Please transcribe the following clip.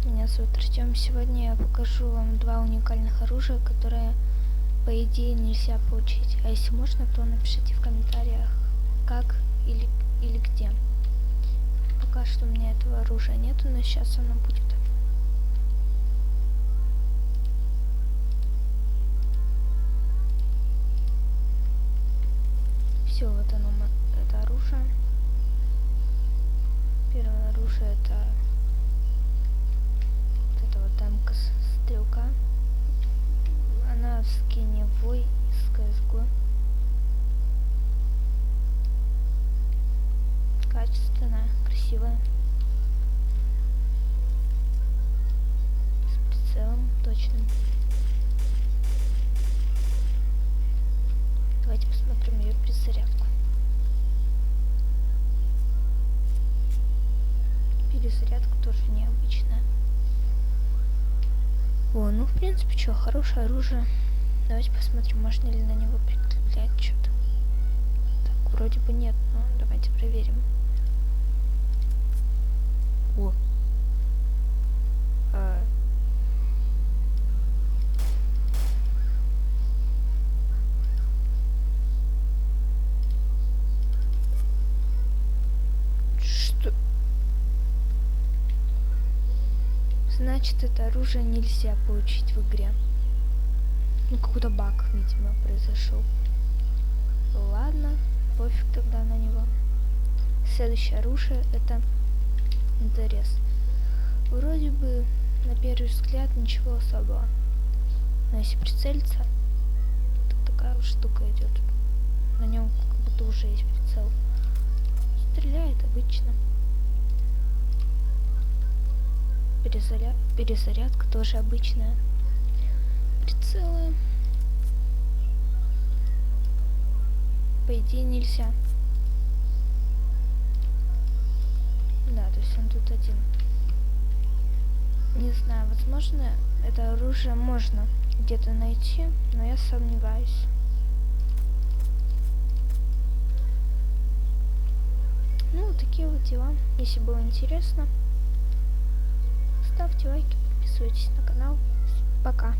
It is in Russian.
Меня зовут Артем. Сегодня я покажу вам два уникальных оружия, которые, по идее, нельзя получить. А если можно, то напишите в комментариях, как или где. Пока что у меня этого оружия нету, но сейчас оно будет. Все, вот оно, это оружие. Первое оружие это вот эта вот МК-стрелка. Она в скине Вой из CSGO. Качественная, красивая. С прицелом точным. Давайте посмотрим ее перезарядку. Перезарядка тоже необычная. О, ну в принципе, что, хорошее оружие. Давайте посмотрим, можно ли на него прикреплять что-то. Так, вроде бы нет, но давайте проверим. О. Что? Значит, это оружие нельзя получить в игре. Ну, какой-то баг, видимо, произошел. Ладно, пофиг тогда на него. Следующее оружие это интерес. Вроде бы на первый взгляд ничего особого. Но если прицелиться, то такая вот штука идет. На нем как будто уже есть прицел. Стреляет обычно. Перезарядка тоже обычная. Прицелы по идее нельзя. Да, то есть он тут один. Не знаю, возможно, это оружие можно где-то найти, но я сомневаюсь. Ну, такие вот дела. Если было интересно, ставьте лайки, подписывайтесь на канал. Пока.